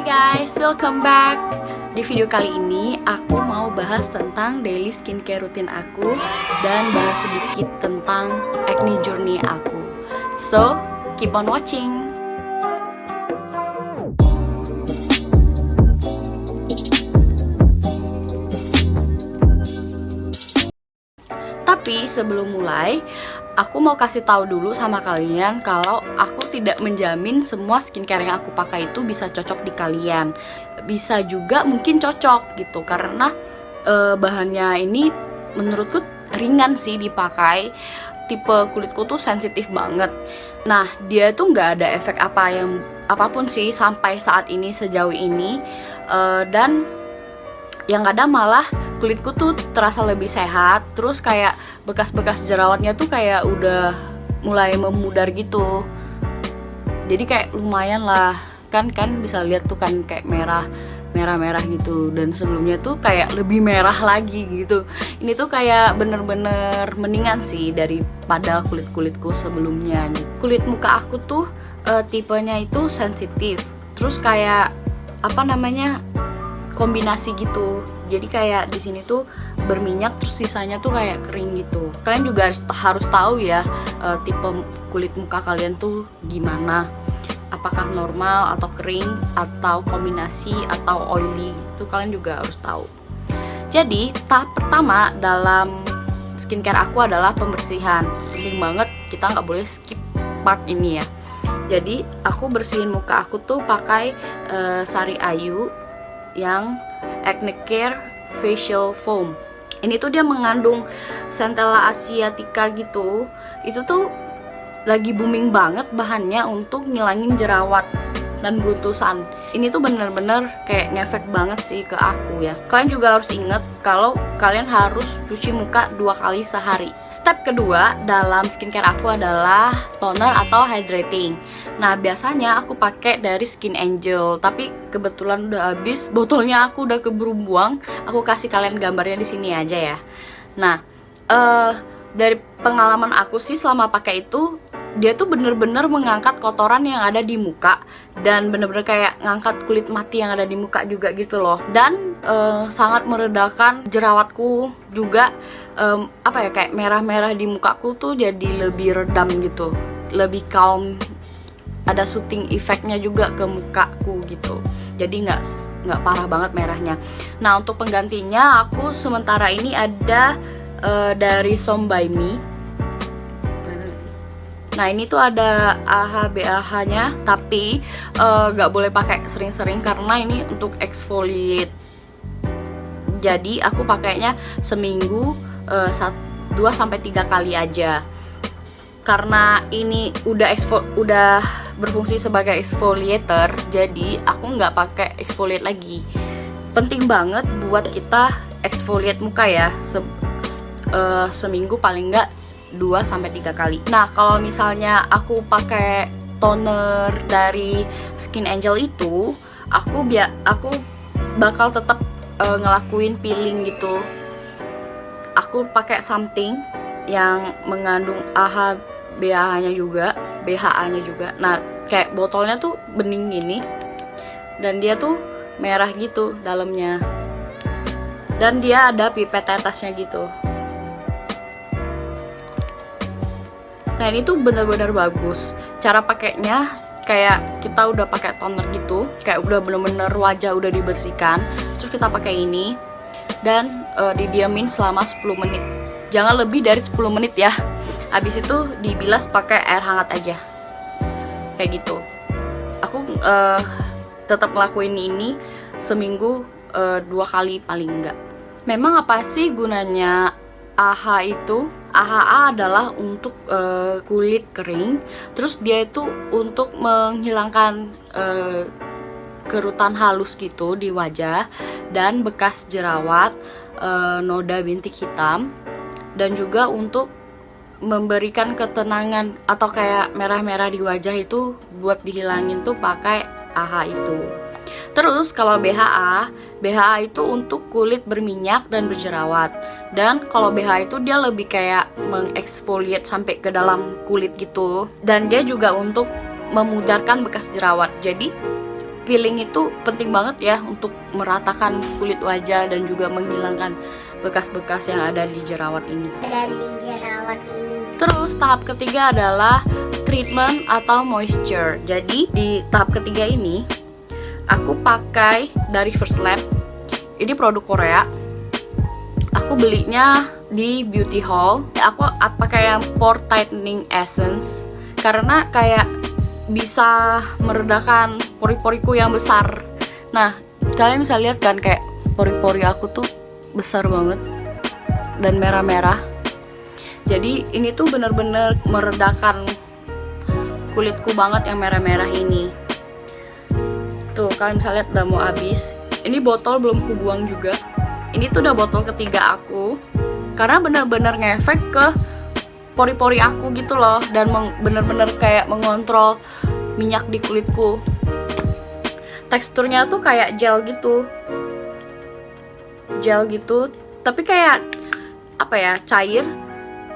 guys, welcome back. Di video kali ini aku mau bahas tentang daily skincare rutin aku dan bahas sedikit tentang acne journey aku. So, keep on watching. Tapi sebelum mulai, aku mau kasih tahu dulu sama kalian kalau aku tidak menjamin semua skincare yang aku pakai itu bisa cocok di kalian. Bisa juga mungkin cocok gitu, karena bahannya ini menurutku ringan sih dipakai. Tipe kulitku tuh sensitif banget. Nah, dia tuh nggak ada efek apapun sih sampai saat ini, sejauh ini. Dan yang ada malah kulitku tuh terasa lebih sehat. Terus kayak bekas-bekas jerawatnya tuh kayak udah mulai memudar gitu. Jadi kayak lumayan lah, kan bisa lihat tuh kan kayak merah gitu. Dan sebelumnya tuh kayak lebih merah lagi gitu. Ini tuh kayak bener-bener mendingan sih daripada kulit-kulitku sebelumnya gitu. Kulit muka aku tuh tipenya itu sensitif. Terus kayak kombinasi gitu. Jadi kayak di sini tuh berminyak, terus sisanya tuh kayak kering gitu. Kalian juga harus tahu ya tipe kulit muka kalian tuh gimana. Apakah normal atau kering atau kombinasi atau oily. Itu kalian juga harus tahu. Jadi tahap pertama dalam skincare aku adalah pembersihan. Penting banget, kita nggak boleh skip part ini ya. Jadi aku bersihin muka aku tuh pakai Sari Ayu yang Acne Care Facial Foam. Ini tuh dia mengandung Centella asiatica gitu. Itu tuh lagi booming banget bahannya untuk ngilangin jerawat dan beruntusan. Ini tuh bener-bener kayak ngefek banget sih ke aku ya. Kalian juga harus inget kalau kalian harus cuci muka 2 kali sehari. Step kedua dalam skincare aku adalah toner atau hydrating. Nah, biasanya aku pakai dari Skin Angel, tapi kebetulan udah habis, botolnya aku udah keburu buang. Aku kasih kalian gambarnya di sini aja ya. Nah, dari pengalaman aku sih selama pakai itu, dia tuh bener-bener mengangkat kotoran yang ada di muka dan bener-bener kayak ngangkat kulit mati yang ada di muka juga gitu loh. Dan sangat meredakan jerawatku juga, kayak merah-merah di mukaku tuh jadi lebih redam gitu, lebih calm. Ada soothing efeknya juga ke mukaku gitu. Jadi nggak parah banget merahnya. Nah, untuk penggantinya aku sementara ini ada dari Som by Me. Nah, ini tuh ada AHA BAH nya, tapi nggak boleh pakai sering-sering karena ini untuk exfoliate. Jadi aku pakainya seminggu 2-3 kali aja. Karena ini udah berfungsi sebagai exfoliator, jadi aku nggak pakai exfoliate lagi. Penting banget buat kita exfoliate muka ya, seminggu paling nggak 2-3 kali. Nah, kalau misalnya aku pakai toner dari Skin Angel itu, aku bakal tetap ngelakuin peeling gitu. Aku pakai something yang mengandung AHA BHA-nya juga. Nah, kayak botolnya tuh bening gini dan dia tuh merah gitu dalamnya. Dan dia ada pipet tetasnya gitu. Nah, ini tuh bener-bener bagus. Cara pakainya kayak kita udah pakai toner gitu, kayak udah bener-bener wajah udah dibersihkan. Terus kita pakai ini dan didiamin selama 10 menit. Jangan lebih dari 10 menit ya. Habis itu dibilas pakai air hangat aja. Kayak gitu. Aku tetap ngelakuin ini seminggu 2 kali paling enggak. Memang apa sih gunanya AHA itu? AHA adalah untuk kulit kering. Terus dia itu untuk menghilangkan kerutan halus gitu di wajah dan bekas jerawat, noda bintik hitam, dan juga untuk memberikan ketenangan atau kayak merah-merah di wajah itu buat dihilangin tuh pakai AHA itu. Terus kalau BHA itu untuk kulit berminyak dan berjerawat. Dan kalau BHA itu dia lebih kayak mengeksfoliate sampai ke dalam kulit gitu. Dan dia juga untuk memudarkan bekas jerawat. Jadi peeling itu penting banget ya untuk meratakan kulit wajah dan juga menghilangkan bekas-bekas yang ada di jerawat ini. Terus tahap ketiga adalah treatment atau moisture. Jadi di tahap ketiga ini aku pakai dari First Lab. Ini produk Korea. Aku belinya di Beauty Hall. Aku pakai yang Pore Tightening Essence karena kayak bisa meredakan pori-poriku yang besar. Nah, kalian bisa lihat kan kayak pori-pori aku tuh besar banget dan merah-merah. Jadi ini tuh bener-bener meredakan kulitku banget yang merah-merah ini. Tuh kalian bisa lihat udah mau habis. Ini botol belum kubuang juga. Ini tuh udah botol ketiga aku, karena bener-bener ngefek ke pori-pori aku gitu loh, dan bener-bener kayak mengontrol minyak di kulitku. Teksturnya tuh kayak gel gitu, tapi kayak apa ya, cair,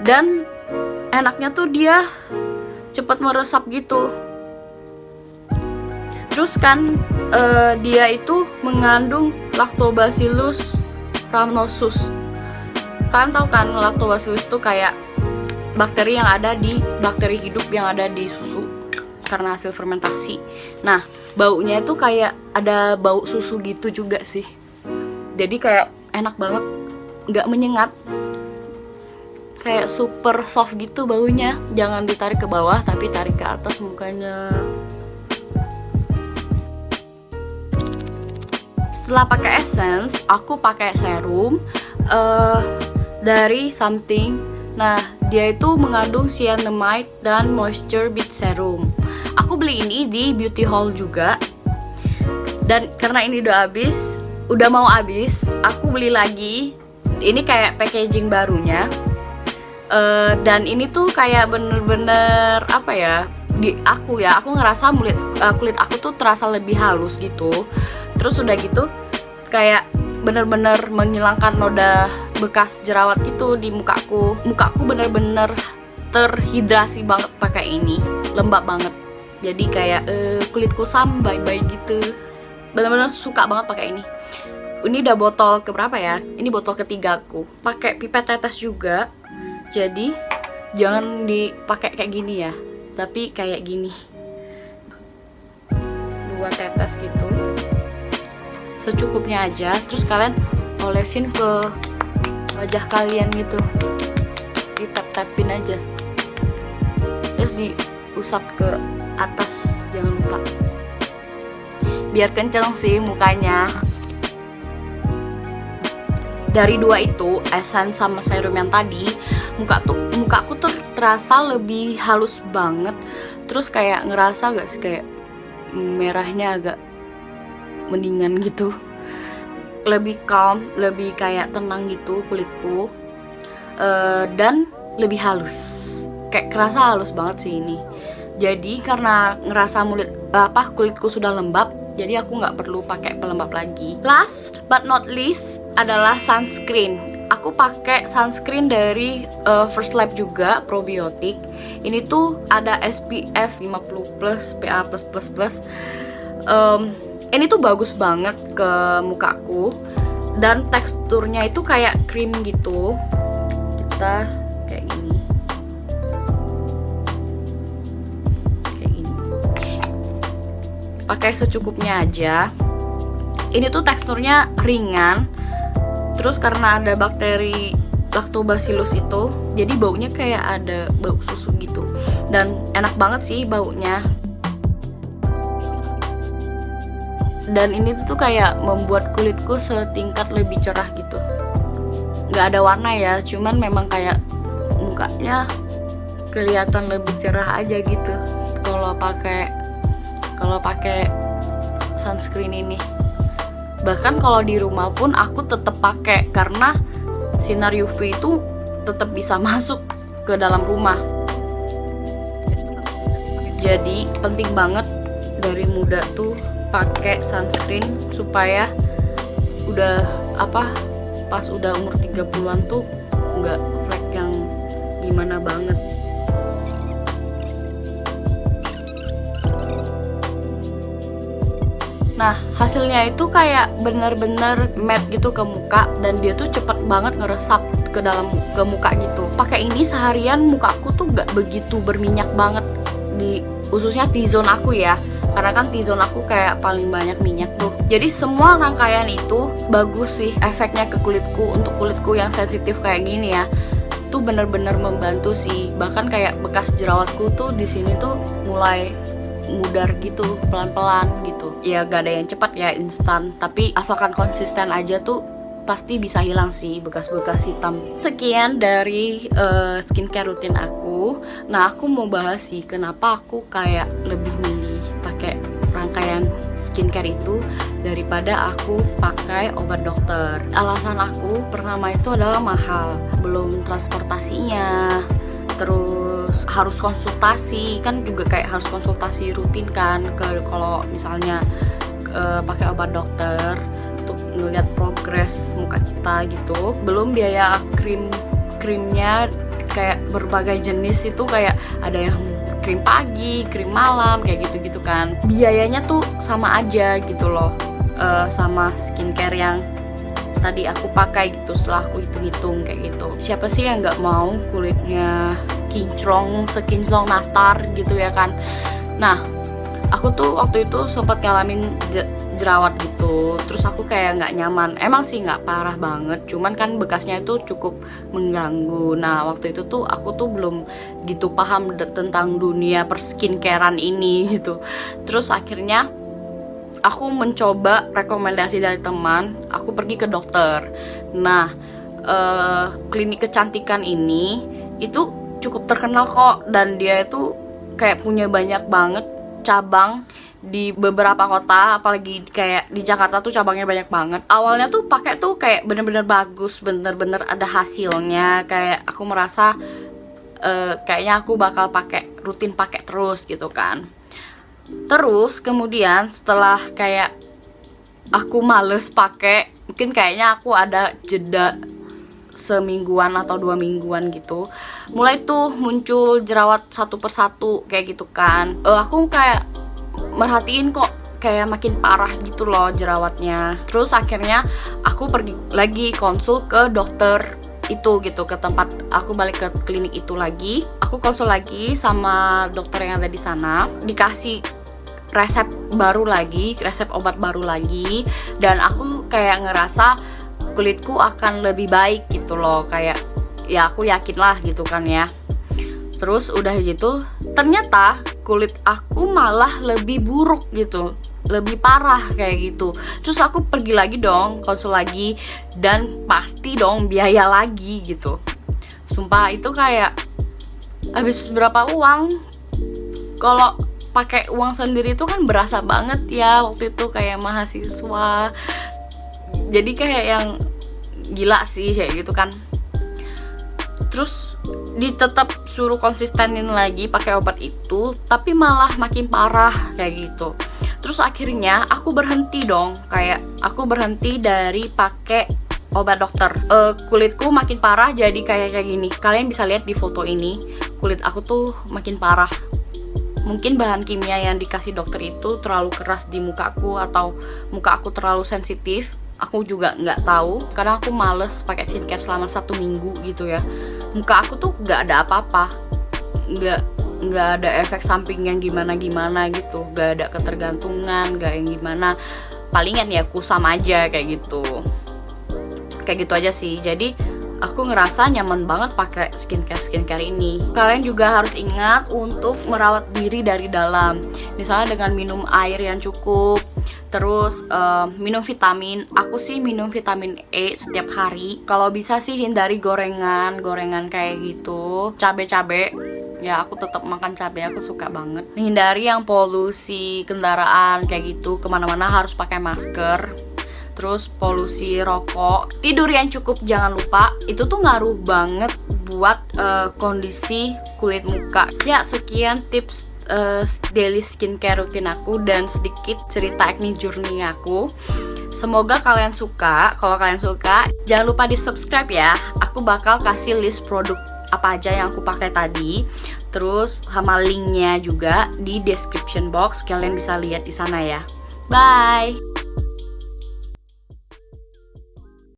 dan enaknya tuh dia cepat meresap gitu. Terus kan dia itu mengandung Lactobacillus rhamnosus. Kalian tahu kan Lactobacillus itu kayak bakteri hidup yang ada di susu karena hasil fermentasi. Nah, baunya itu kayak ada bau susu gitu juga sih. Jadi kayak enak banget, nggak menyengat, kayak super soft gitu baunya. Jangan ditarik ke bawah, tapi tarik ke atas mukanya. Setelah pakai essence, aku pakai serum dari Something. Nah, dia itu mengandung cyanamide dan moisture bead serum. Aku beli ini di Beauty Hall juga. Dan karena ini udah mau habis, aku beli lagi. Ini kayak packaging barunya. Dan ini tuh kayak bener-bener apa ya? Aku ngerasa kulit aku tuh terasa lebih halus gitu. Terus udah gitu kayak bener-bener menghilangkan noda bekas jerawat gitu di mukaku. Mukaku bener-bener terhidrasi banget pakai ini, lembab banget. Jadi kayak kulitku sambai gitu. Bener-bener suka banget pakai ini. Ini udah botol keberapa ya? Ini botol ketiga aku. Pakai pipet tetes juga. Jadi jangan dipakai kayak gini ya, tapi kayak gini. 2 tetes gitu. Secukupnya aja, terus kalian olesin ke wajah kalian gitu, ditap-tapin aja, terus diusap ke atas, jangan lupa, biar kenceng sih mukanya. Dari 2 itu, essence sama serum yang tadi, mukaku tuh terasa lebih halus banget. Terus kayak ngerasa gak sih kayak merahnya agak mendingan gitu, lebih calm, lebih kayak tenang gitu kulitku, dan lebih halus, kayak kerasa halus banget sih ini. Jadi karena ngerasa kulitku sudah lembab, jadi aku nggak perlu pakai pelembab lagi. Last but not least adalah sunscreen. Aku pakai sunscreen dari First Lab juga, probiotik. Ini tuh ada SPF 50+, PA+++. Ini tuh bagus banget ke mukaku, dan teksturnya itu kayak krim gitu. Kita kayak gini, pakai secukupnya aja. Ini tuh teksturnya ringan, terus karena ada bakteri Lactobacillus itu, jadi baunya kayak ada bau susu gitu, dan enak banget sih baunya. Dan ini tuh kayak membuat kulitku setingkat lebih cerah gitu. Nggak ada warna ya, cuman memang kayak mukanya kelihatan lebih cerah aja gitu kalau pakai sunscreen ini. Bahkan kalau di rumah pun aku tetap pakai, karena sinar UV itu tetap bisa masuk ke dalam rumah. Jadi penting banget dari muda tuh pakai sunscreen, supaya pas udah umur 30-an tuh nggak flek yang gimana banget. Nah, hasilnya itu kayak bener-bener matte gitu ke muka, dan dia tuh cepet banget ngeresap ke dalam ke muka gitu. Pakai ini seharian mukaku tuh gak begitu berminyak banget, khususnya T-zone aku ya, karena kan T-zone aku kayak paling banyak minyak tuh. Jadi semua rangkaian itu bagus sih efeknya ke kulitku. Untuk kulitku yang sensitif kayak gini ya, tuh bener-bener membantu sih. Bahkan kayak bekas jerawatku tuh di sini tuh mulai mudar gitu, pelan-pelan gitu. Ya gak ada yang cepat ya, instan, tapi asalkan konsisten aja tuh pasti bisa hilang sih bekas-bekas hitam. Sekian dari skincare rutin aku. Nah, aku mau bahas sih kenapa aku kayak lebih milih pakai rangkaian skincare itu daripada aku pakai obat dokter. Alasan aku pertama itu adalah mahal, belum transportasinya, terus harus konsultasi, kan juga kayak harus konsultasi rutin kan kalau misalnya pakai obat dokter untuk ngeliat progres muka kita gitu. Belum biaya krimnya kayak berbagai jenis itu, kayak ada yang krim pagi, krim malam, kayak gitu-gitu kan. Biayanya tuh sama aja gitu loh sama skincare yang tadi aku pakai gitu. Setelah aku hitung-hitung kayak gitu, siapa sih yang nggak mau kulitnya kinclong, sekinclong nastar gitu ya kan. Nah, aku tuh waktu itu sempat ngalamin jerawat gitu, terus aku kayak nggak nyaman. Emang sih nggak parah banget, cuman kan bekasnya itu cukup mengganggu. Nah, waktu itu tuh aku tuh belum gitu paham tentang dunia perskincarean ini gitu. Terus akhirnya aku mencoba rekomendasi dari teman, aku pergi ke dokter. Nah, klinik kecantikan ini itu cukup terkenal kok, dan dia itu kayak punya banyak banget cabang di beberapa kota, apalagi kayak di Jakarta tuh cabangnya banyak banget. Awalnya tuh pakai tuh kayak bener-bener bagus, bener-bener ada hasilnya. Kayak aku merasa kayaknya aku bakal rutin pakai terus gitu kan. Terus kemudian setelah kayak aku males pakai, mungkin kayaknya aku ada jeda semingguan atau 2 mingguan gitu, mulai tuh muncul jerawat satu persatu kayak gitu kan. Aku kayak merhatiin kok kayak makin parah gitu loh jerawatnya. Terus akhirnya aku pergi lagi konsul ke dokter itu gitu, ke tempat aku balik ke klinik itu lagi. Aku konsul lagi sama dokter yang ada di sana, dikasih resep baru lagi, resep obat baru lagi, dan aku kayak ngerasa kulitku akan lebih baik gitu loh. Kayak ya aku yakin lah gitu kan ya. Terus udah gitu ternyata kulit aku malah lebih buruk gitu, lebih parah kayak gitu. Terus aku pergi lagi dong, konsul lagi, dan pasti dong biaya lagi gitu. Sumpah itu kayak habis berapa uang. Kalau pakai uang sendiri itu kan berasa banget ya, waktu itu kayak mahasiswa. Jadi kayak yang gila sih kayak gitu kan. Terus ditetap suruh konsistenin lagi pakai obat itu, tapi malah makin parah kayak gitu. Terus akhirnya aku berhenti dong, kayak aku berhenti dari pakai obat dokter. Kulitku makin parah jadi kayak gini. Kalian bisa lihat di foto ini, kulit aku tuh makin parah. Mungkin bahan kimia yang dikasih dokter itu terlalu keras di mukaku, atau muka aku terlalu sensitif. Aku juga nggak tahu, karena aku males pakai skincare selama 1 minggu gitu ya. Muka aku tuh nggak ada apa-apa, nggak ada efek samping yang gimana gitu, nggak ada ketergantungan, nggak yang gimana. Palingan ya kusam aja kayak gitu aja sih. Jadi aku ngerasa nyaman banget pakai skincare ini. Kalian juga harus ingat untuk merawat diri dari dalam, misalnya dengan minum air yang cukup, terus minum vitamin. Aku sih minum vitamin E setiap hari. Kalau bisa sih hindari gorengan kayak gitu, cabe ya. Aku tetap makan cabai, aku suka banget. Hindari yang polusi kendaraan kayak gitu, kemana-mana harus pakai masker. Terus polusi rokok, tidur yang cukup jangan lupa, itu tuh ngaruh banget buat kondisi kulit muka. Ya, sekian tips daily skincare rutin aku dan sedikit cerita acne journey aku. Semoga kalian suka. Kalau kalian suka, jangan lupa di subscribe ya. Aku bakal kasih list produk apa aja yang aku pakai tadi, terus sama linknya juga di description box. Kalian bisa lihat di sana ya. Bye.